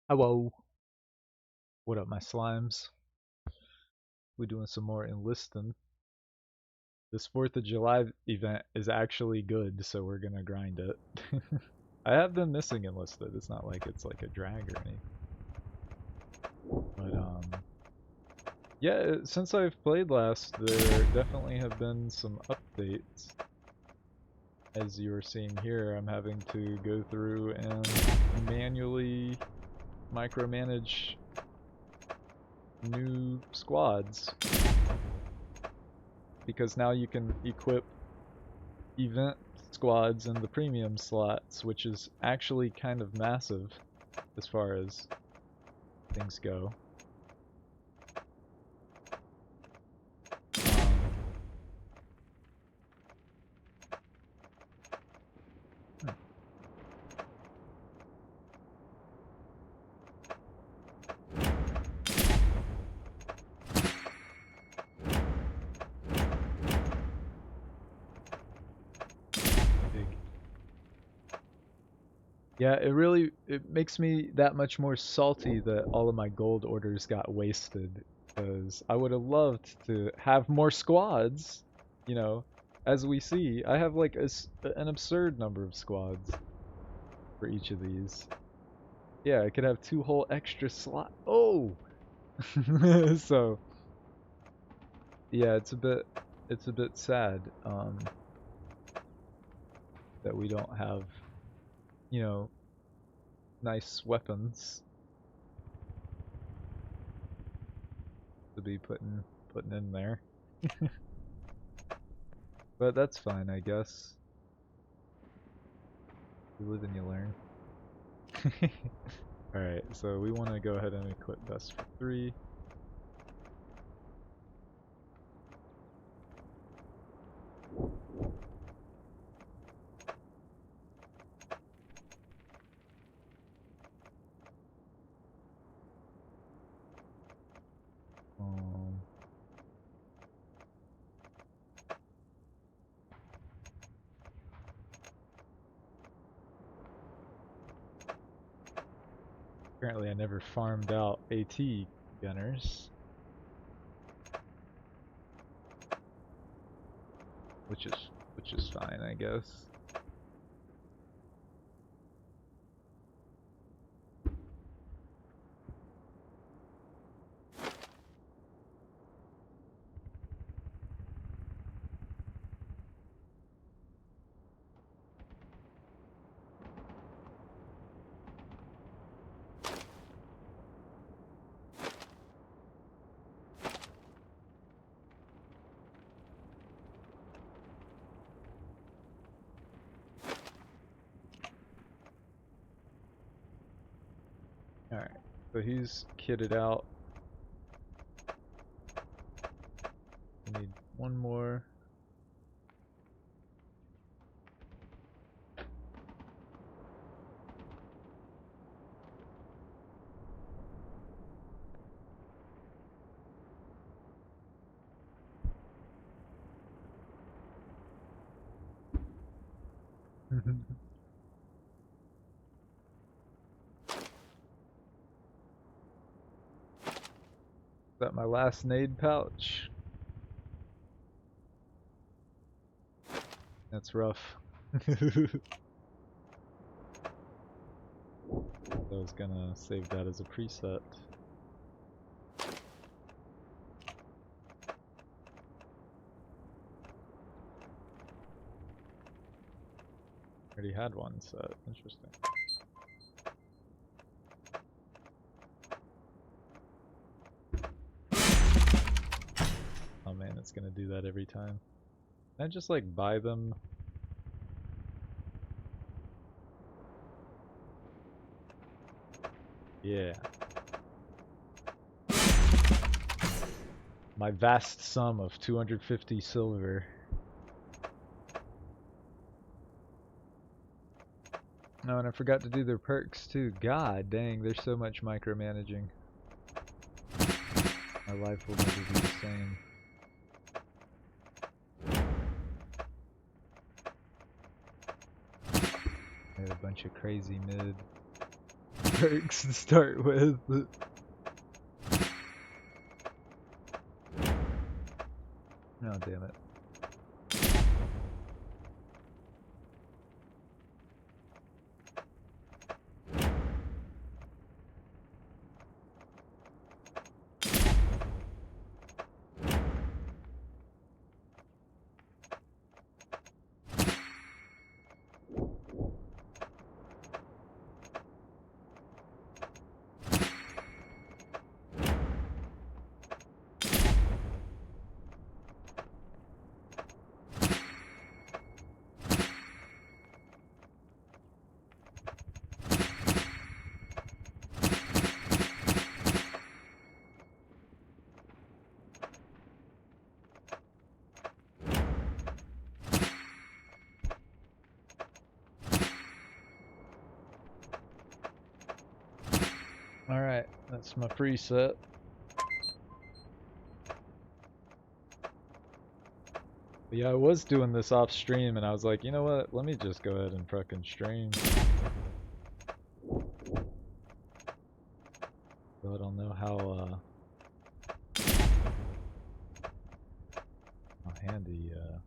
Hello. What up, my slimes? We doing some more enlisting. This 4th of July event is actually good, so we're gonna grind it. I have been missing enlisted. It's not like it's like a drag or anything. But yeah, since I've played last, there definitely have been some updates. As you were seeing here, I'm having to go through and manually micromanage new squads because now you can equip event squads in the premium slots, which is actually kind of massive as far as things go. Hmm. Big. Yeah, it makes me that much more salty that all of my gold orders got wasted because I would have loved to have more squads, you know. As we see, I have like an absurd number of squads for each of these. Yeah, I could have 2 whole extra slot. Oh! So, yeah, it's a bit sad that we don't have, you know, nice weapons to be putting in there. But that's fine, I guess. You live and you learn. Alright, so we want to go ahead and equip best for 3. Um, Apparently I never farmed out AT gunners, which is fine, I guess. Alright, so he's kitted out. We need one more. Is that my last nade pouch? That's rough. I was gonna save that as a preset. Already had one set. Interesting. Oh man, it's gonna do that every time. Can I just like buy them? Yeah. My vast sum of 250 silver. Oh, and I forgot to do their perks too. God dang, there's so much micromanaging. My life will never be the same. I had a bunch of crazy mid. perks to start with. Oh, damn it. Alright, that's my preset. But yeah, I was doing this off stream and I was like, you know what, let me just go ahead and fucking stream. So I don't know how handy oh.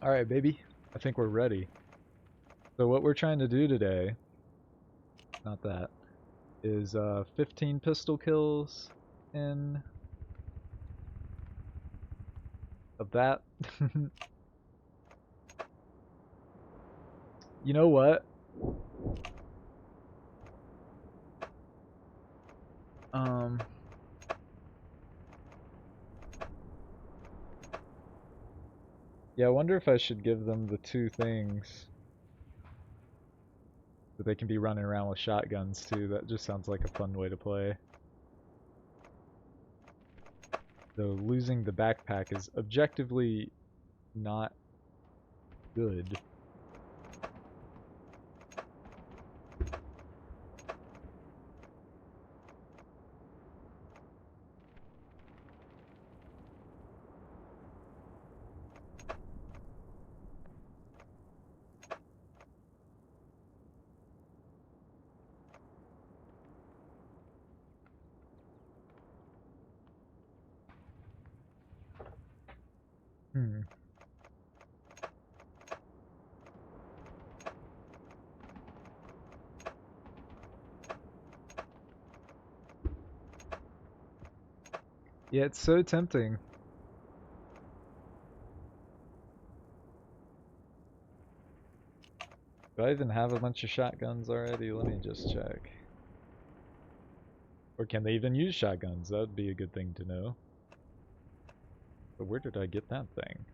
Alright, baby. I think we're ready. So what we're trying to do today, not that, is 15 pistol kills in of that. You know what? Yeah, I wonder if I should give them the two things so they can be running around with shotguns too. That just sounds like a fun way to play. Though losing the backpack is objectively not good. Hmm. Yeah, it's so tempting. Do I even have a bunch of shotguns already? Let me just check. Or can they even use shotguns? That would be a good thing to know. But where did I get that thing?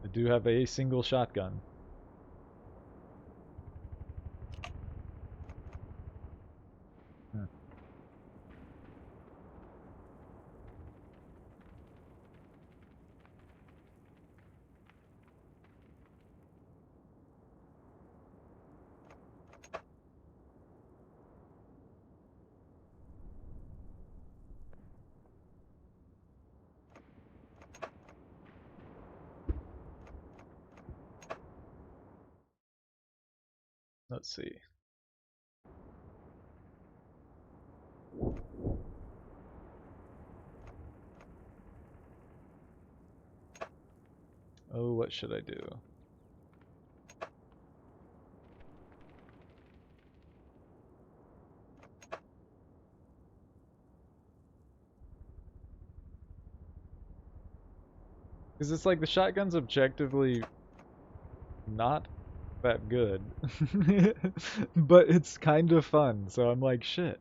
I do have a single shotgun. Huh. Let's see. Oh, what should I do? Because it's like the shotgun's objectively not that good. But it's kind of fun, so I'm like, shit.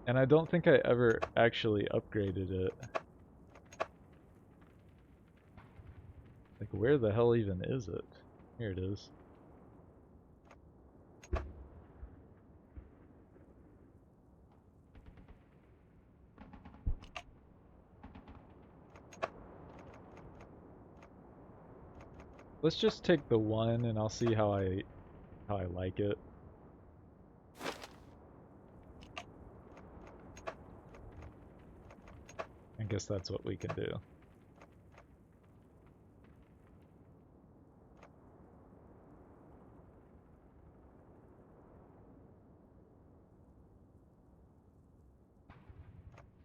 And I don't think I ever actually upgraded it. Like, where the hell even is it? Here it is. Let's just take the one and I'll see how I like it. I guess that's what we can do.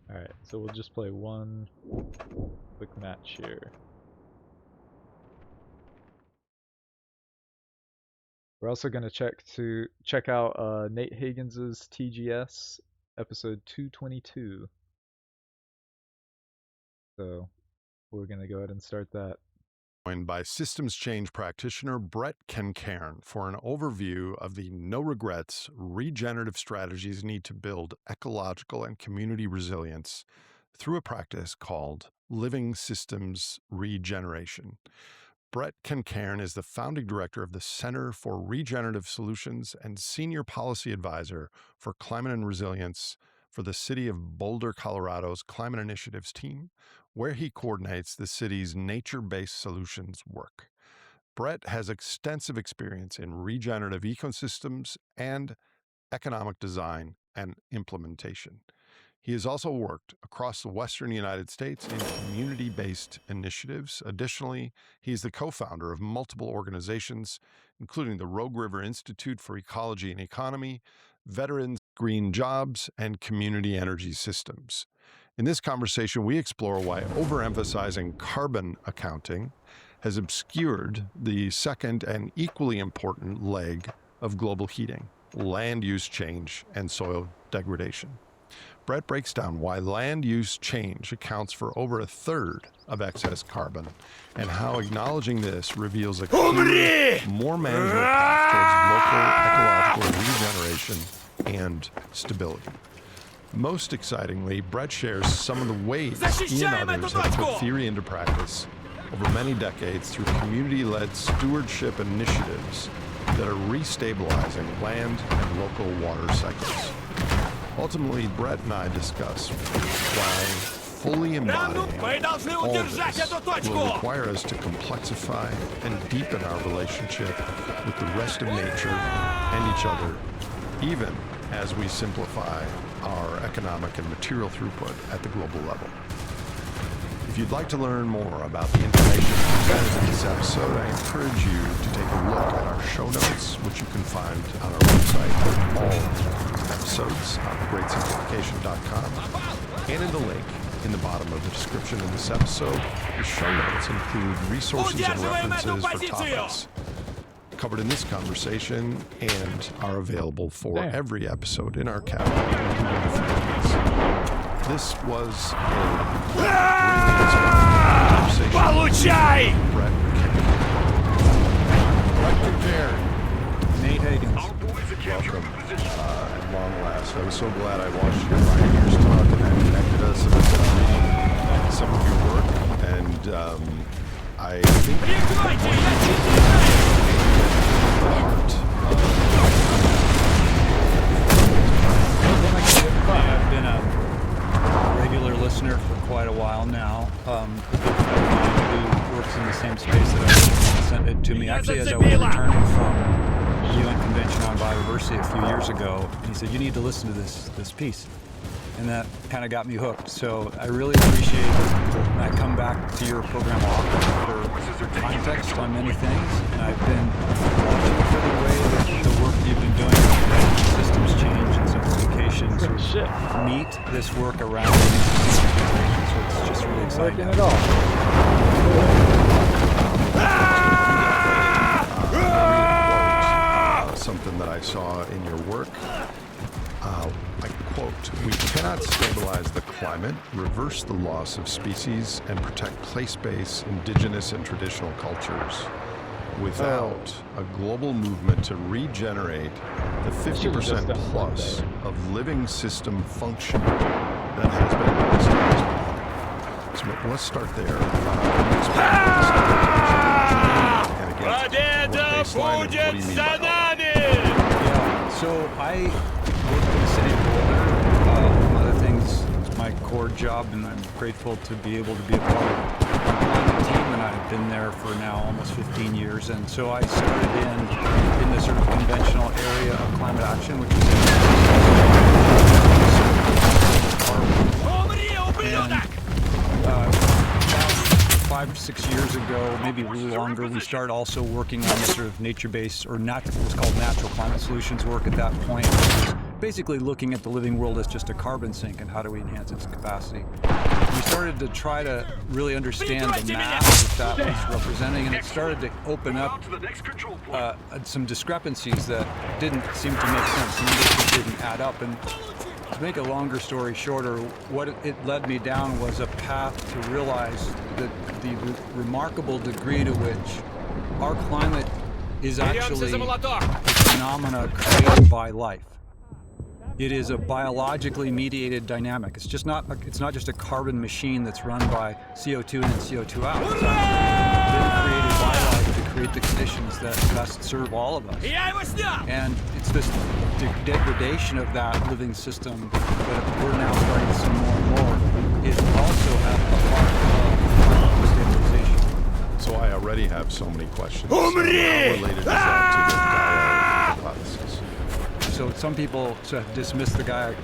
Alright, so we'll just play one quick match here. We're also going to check out Nate Higgins' TGS episode 222. So we're going to go ahead and start that. Joined by systems change practitioner Brett Kencairn for an overview of the no regrets regenerative strategies need to build ecological and community resilience through a practice called living systems regeneration. Brett Kencairn is the founding director of the Center for Regenerative Solutions and senior policy advisor for climate and resilience for the City of Boulder, Colorado's Climate Initiatives team, where he coordinates the city's nature-based solutions work. Brett has extensive experience in regenerative ecosystems and economic design and implementation. He has also worked across the Western United States in community-based initiatives. Additionally, he is the co-founder of multiple organizations, including the Rogue River Institute for Ecology and Economy, Veterans Green Jobs, and Community Energy Systems. In this conversation, we explore why overemphasizing carbon accounting has obscured the second and equally important leg of global heating, land use change and soil degradation. Brett breaks down why land use change accounts for over a third of excess carbon and how acknowledging this reveals a clearer, more manageable path towards local ecological regeneration and stability. Most excitingly, Brett shares some of the ways he and others have put theory into practice over many decades through community-led stewardship initiatives that are restabilizing land and local water cycles. Ultimately, Brett and I discuss why fully embodying all this will require us to complexify and deepen our relationship with the rest of nature and each other, even as we simplify our economic and material throughput at the global level. If you'd like to learn more about the information presented in this episode, I encourage you to take a look at our show notes, which you can find on our website, all episodes on greatsimplification.com, and in the link in the bottom of the description of this episode. The show notes include resources and references for topics covered in this conversation and are available for every episode in our catalog. This was a really inspiring conversation. Brett Kencairn. Nate Higgins. Welcome. At long last. I was so glad I watched your pioneers talk and that connected us with some of your work. And I think I've been a regular listener for quite a while now. Who works in the same space that I sent it to me. Actually, as I was returning from the UN Convention on Biodiversity a few years ago, he said, "You need to listen to this piece." And that kind of got me hooked. So I really appreciate when I come back to your program often for context on many things. And I've been watching for the way that the work you've been doing with systems change and simplification sort of meet this work around it. So it's just really exciting. Working it all. Something that I saw in your work. I quote quote, "We cannot stabilize the climate, reverse the loss of species, and protect place-based, indigenous, and traditional cultures without a global movement to regenerate the 50% plus of living system function that has been lost on this planet." So let's start there. Can you explain what this and against what baseline and what do you mean by all that? Yeah, so I work for the city of Boulder. Among other things, it's my core job, and I'm grateful to be able to be a part of the climate team, and I've been there for now almost 15 years. And so I started in the sort of conventional area of climate action, which is about 5 or 6 years ago, maybe a little longer, we started also working on the sort of nature-based, or what was called natural climate solutions work at that point, which was basically looking at the living world as just a carbon sink and how do we enhance its capacity. We started to try to really understand the mass that was representing, and it started to open up some discrepancies that didn't seem to make sense. Some numbers didn't add up. And to make a longer story shorter, what it led me down was a path to realize that the remarkable degree to which our climate is actually a phenomena created by life. It is a biologically mediated dynamic. It's not just a carbon machine that's run by CO2 in and CO2 out. It's actually been created by life to create the conditions that best serve all of us. And it's this degradation of that living system that we're now starting to see more and more is also at the heart of stabilization. So I already have so many questions. How related is that to the Gaia hypothesis? So some people sort of dismiss the Gaia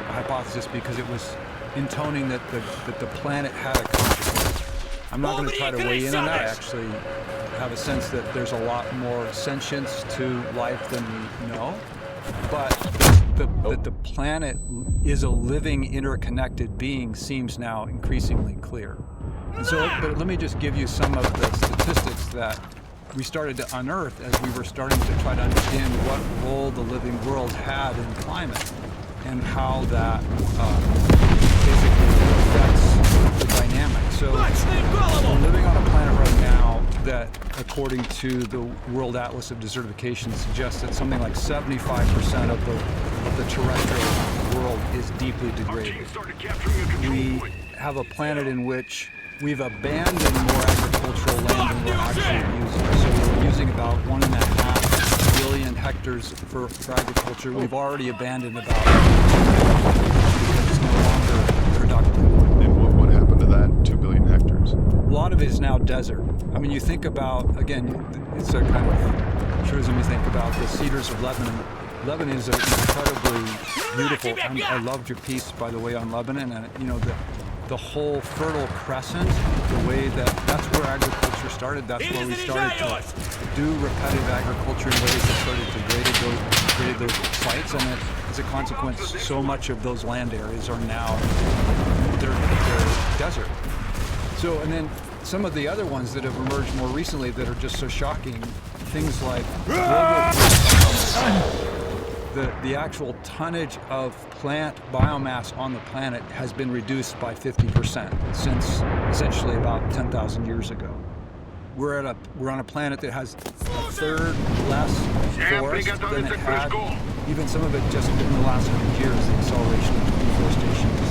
hypothesis because it was intoning that the planet had a consciousness. I'm not going to try to weigh in on that. I actually have a sense that there's a lot more sentience to life than we know. But that the planet is a living, interconnected being seems now increasingly clear. And so, but let me just give you some of the statistics that we started to unearth as we were starting to try to understand what role the living world had in climate and how that basically affects the dynamic. So we're living on a planet right now that, according to the World Atlas of Desertification, suggests that something like 75% of the terrestrial world is deeply degraded. We have a planet in which we've abandoned more agricultural land than we're actually using. So we're using about 1.5 billion hectares for agriculture. We've already abandoned about because it's no longer productive. And what happened to that 2 billion hectares? A lot of it is now desert. I mean, you think about, again, it's a kind of truism, you think about the cedars of Lebanon. Lebanon is incredibly beautiful. I loved your piece, by the way, on Lebanon, and you know, the whole Fertile Crescent, the way that's where agriculture started. That's where we started to do repetitive agriculture in ways that started to degrade those sites. And as a consequence, so much of those land areas are now, they're desert. So, and then some of the other ones that have emerged more recently that are just so shocking, things like the actual tonnage of plant biomass on the planet has been reduced by 50% since essentially about 10,000 years ago. We're on a planet that has a third less forest than it had, even some of it just in the last 100 years, the acceleration of deforestation is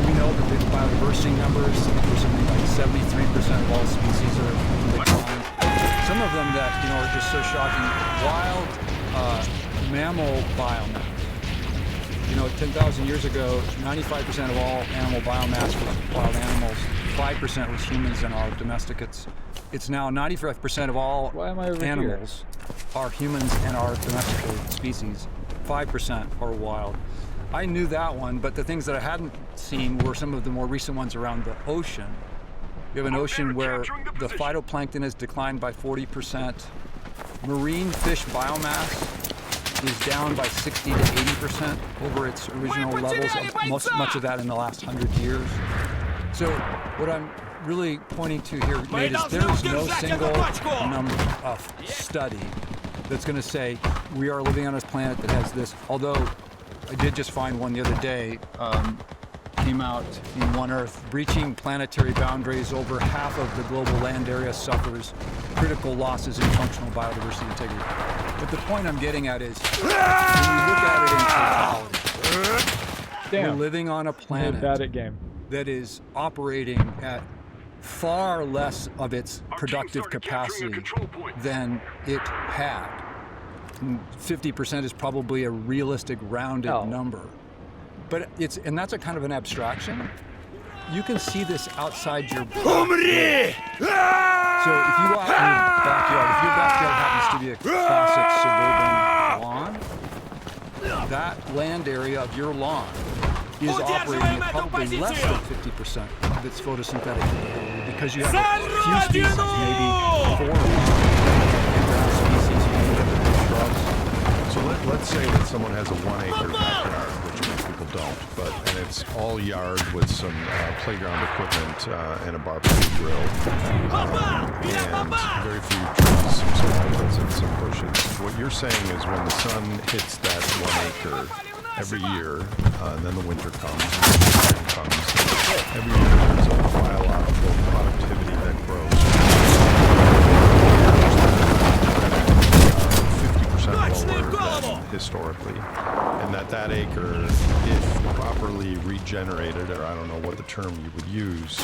we know that the biodiversity numbers for something like 73% of all species are in decline. Some of them that are just so shocking. Wild mammal biomass. 10,000 years ago, 95% of all animal biomass was wild animals. 5% was humans and our domesticates. It's now 95% of all animals are humans and our domesticated species. 5% are wild. I knew that one, but the things that I hadn't seen were some of the more recent ones around the ocean. We have an ocean where the phytoplankton has declined by 40%. Marine fish biomass is down by 60 to 80% over its original levels, much of that in the last 100 years. So what I'm really pointing to here, Nate, is there's no single number of study that's going to say we are living on a planet that has this, although I did just find one the other day. Came out in One Earth, breaching planetary boundaries. Over half of the global land area suffers critical losses in functional biodiversity integrity. But the point I'm getting at is, when you look at it in totality, we're living on a planet bad at game. that is operating at far less of its productive capacity than it had. 50% is probably a realistic rounded number. But that's a kind of an abstraction. You can see this outside your backyard. So if you go out in your backyard, if your backyard happens to be a classic suburban lawn, that land area of your lawn is operating at probably less than 50% of its photosynthetic capability, because you have a few species, maybe 4 or 5 species, maybe shrubs. So let's say that someone has a 1 acre backyard, which most people don't, and it's all yard with some playground equipment and a barbecue grill, and very few trees, some succulents and some bushes. What you're saying is when the sun hits that 1 acre every year, and then the winter comes, and the spring comes, every year there's a biological productivity that grows. 50% lower than historically, and that acre, if properly regenerated, or I don't know what the term you would use,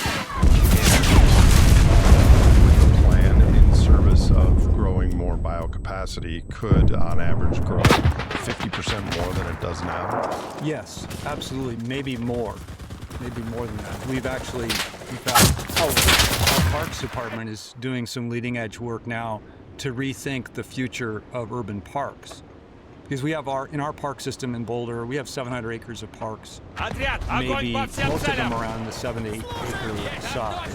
with a plan in service of growing more biocapacity, could on average grow 50% more than it does now? Yes, absolutely. Maybe more than that. We've got our Parks Department is doing some leading edge work now to rethink the future of urban parks. Because we have in our park system in Boulder, we have 700 acres of parks. Maybe most of them around the 7 to 8 acre size.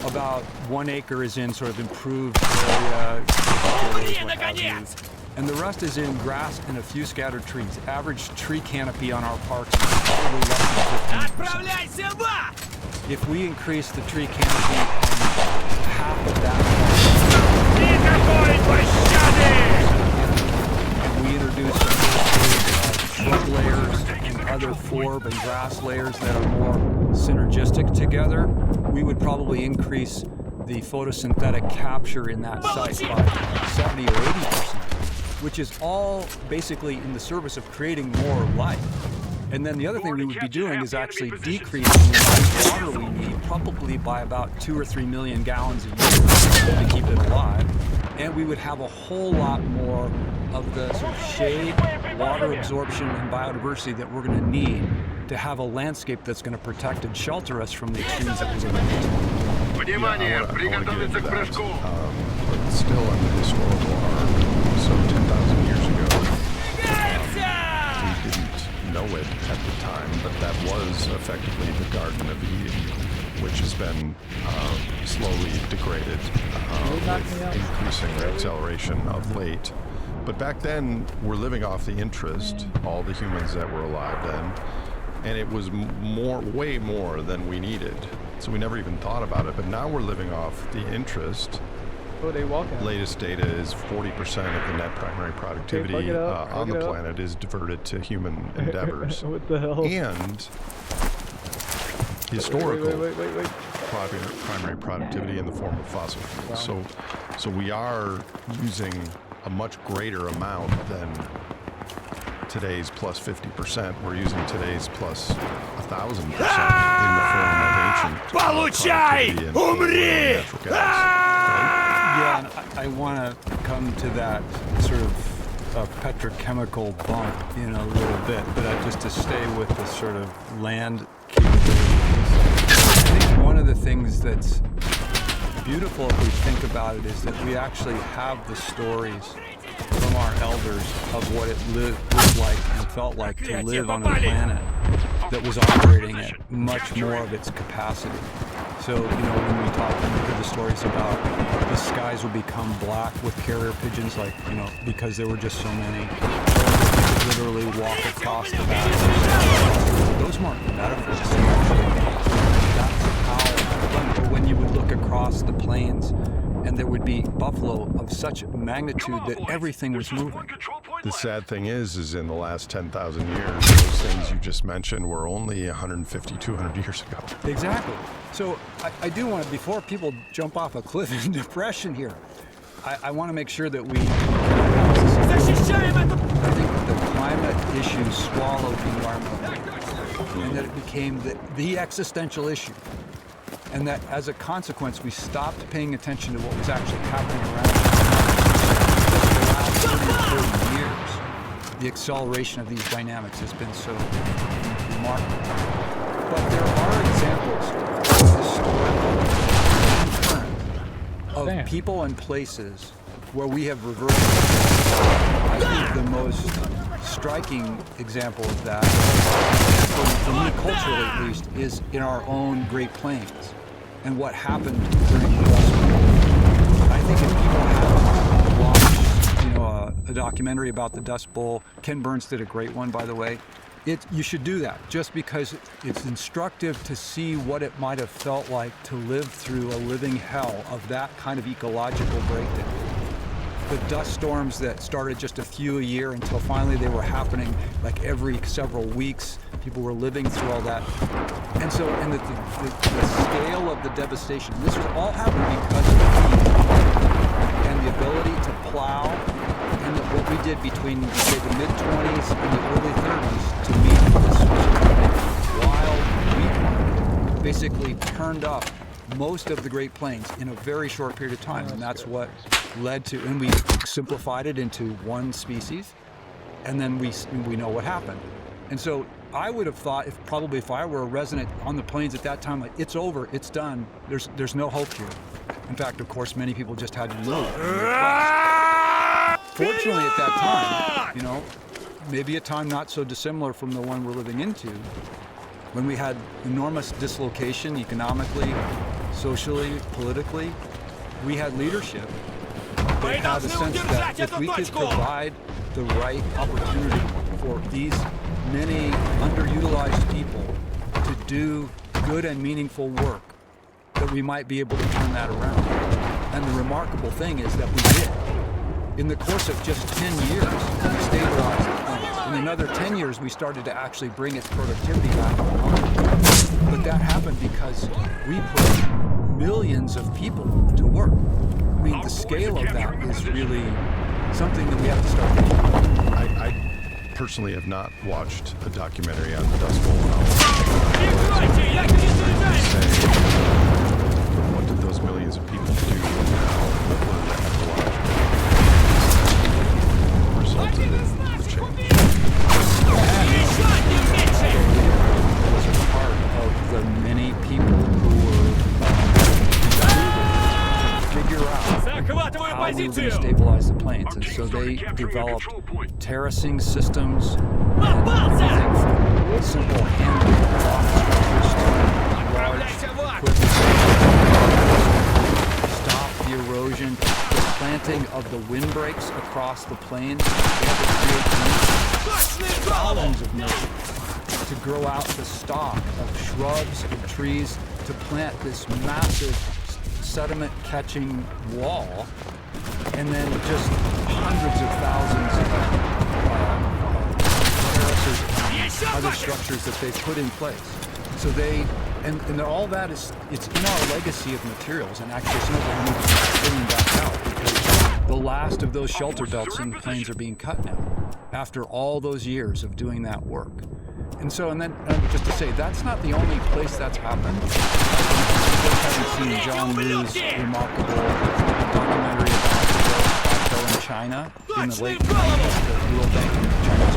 About 1 acre is in sort of improved area, and the rest is in grass and a few scattered trees. Average tree canopy on our parks is probably less than 15%. If we increase the tree canopy and half of that, and we introduce shrub layers and other forb and grass layers that are more synergistic together, we would probably increase the photosynthetic capture in that site by 70 or 80%, which is all basically in the service of creating more life. And then the other thing we would be doing is actually decreasing the amount of water we need, probably by about 2 or 3 million gallons a year to keep it alive. And we would have a whole lot more of the sort of shade, water absorption, and biodiversity that we're going to need to have a landscape that's going to protect and shelter us from the extremes that we're going to need. I want to get into that. But still in the historical arc, so 10,000 years ago, we didn't know it at the time, but that was effectively the Garden of Eden, which has been slowly degraded with increasing acceleration of late. But back then, we're living off the interest, all the humans that were alive then, and it was way more than we needed. So we never even thought about it, but now we're living off the interest. Latest data is 40% of the net primary productivity on the planet is diverted to human endeavors. What the hell? And historical primary productivity in the form of fossil fuels. So we are using a much greater amount than today's plus 50%. We're using today's plus 1,000% in the form of ancient productivity and natural gas. Yeah, and I want to come to that sort of petrochemical bump in a little bit, but just to stay with the sort of land capabilities. I think one of the things that's beautiful if we think about it is that we actually have the stories from our elders of what it lived like and felt like to live on a planet that was operating at much more of its capacity. So, when we hear the stories about the skies would become black with carrier pigeons, because there were just so many, they could literally walk across the valley. Those weren't metaphors. That's how, when you would look across the plains, and there would be buffalo of such magnitude that everything was moving. The sad thing is in the last 10,000 years, those things you just mentioned were only 150, 200 years ago. Exactly. So I do want to, before people jump off a cliff in depression here, I want to make sure that we... I think the climate issue swallowed the environmental, and that it became the existential issue. And that as a consequence, we stopped paying attention to what was actually happening around us. Just the last 30 or 40 years, the acceleration of these dynamics has been so remarkable. But there are examples, historical and current, of people and places where we have reversed. I think the most striking example of that, for me culturally at least, is in our own Great Plains and what happened during the Dust Bowl. I think if people haven't watched, a documentary about the Dust Bowl, Ken Burns did a great one, by the way. You should do that, just because it's instructive to see what it might have felt like to live through a living hell of that kind of ecological breakdown. The dust storms that started just a few a year until finally they were happening like every several weeks. People were living through all that. And so, the scale of the devastation, this was all happened because of the heat and the ability to plow, and what we did between, say, the mid-20s and the early 30s to meet this wild wheat market, basically turned up most of the Great Plains in a very short period of time. And that's what led to, and we simplified it into one species, and then we know what happened. And so I would have thought, if I were a resident on the plains at that time, like, it's over, it's done, there's no hope here. In fact, of course, many people just had to move. Fortunately, at that time, maybe a time not so dissimilar from the one we're living into, when we had enormous dislocation economically, socially, politically, we had leadership that had a sense that if we could provide the right opportunity for these many underutilized people to do good and meaningful work, that we might be able to turn that around. And the remarkable thing is that we did. In the course of just 10 years, we stabilized the plants. In another 10 years, we started to actually bring its productivity back online. But that happened because we put millions of people to work. I mean, the scale of that is really something that we have to start thinking about. I personally have not watched a documentary on the Dust Bowl. What did those millions of people do now? What were the ecological results of the change? Those are part of the many people who were figure out how we were going to stabilize the plains. And so they developed terracing systems, and everything from simple hand-built rock structures to large equipment. Stop the erosion, the planting of the windbreaks across the plains. They had to create thousands of millions to grow out the stock of shrubs and trees to plant this massive sediment-catching wall, and then just hundreds of thousands of terraces and other structures that they put in place. So and all that it's in our legacy of materials, and actually some of them need to be filling back out because the last of those shelter belts in the plains are being cut now after all those years of doing that work. And then just to say, that's not the only place that's happened. I haven't seen John Liu's remarkable documentary about the plateau in China in the late 90s, the World Bank and China's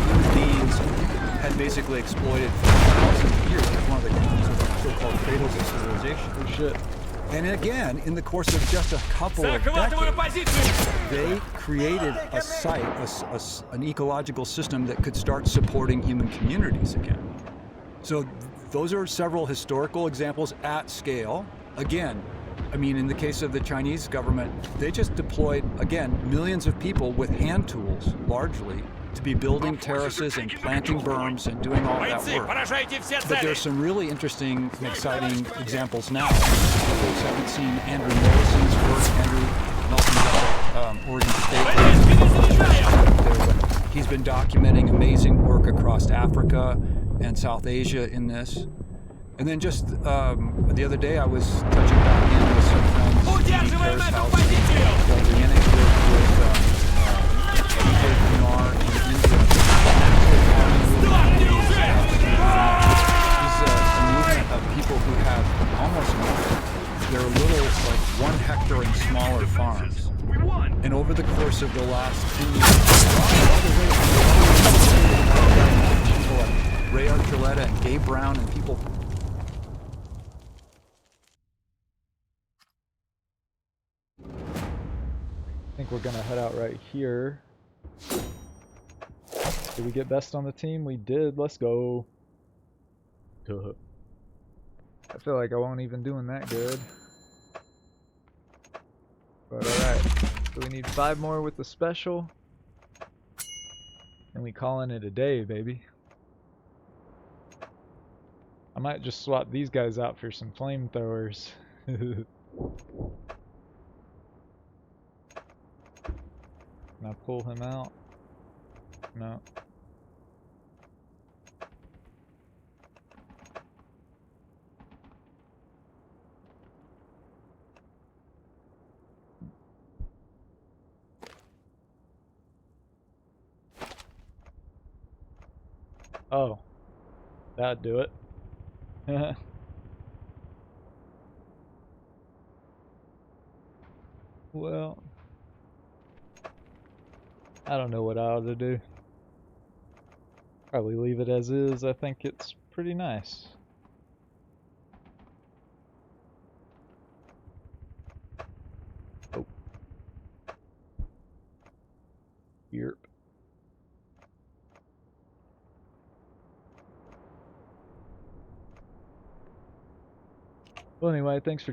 human beings had basically exploited for thousands of years. It's one of the so-called cradles of civilization. Oh shit. And again, in the course of just a couple of decades, they created a site, an ecological system that could start supporting human communities again. So those are several historical examples at scale. Again, I mean, in the case of the Chinese government, they just deployed, again, millions of people with hand tools, largely, to be building terraces and planting berms and doing all that work. But there's some really interesting and exciting examples now. Folks haven't seen Andrew Nelson's work. Andrew Nelson's at Oregon State. He's been documenting amazing work across Africa and South Asia in this. And then just the other day, I was touching back in with some friends in Paris House, building in it with Kumar in India. He's a movement of people who have almost nothing. They're little, like 1 hectare and smaller farms. And over the course of the last 10 years, people like Ray Archuleta and Gabe Brown and people. I think we're gonna head out right here. Did we get best on the team? We did. Let's go. Duh. I feel like I won't even doing that good. But alright. So we need 5 more with the special. And we calling it a day, baby. I might just swap these guys out for some flamethrowers. Can I pull him out? No. Oh. That'd do it. Well, I don't know what I ought to do. Probably leave it as is. I think it's pretty nice. Oh. Yerp. Well, anyway, thanks for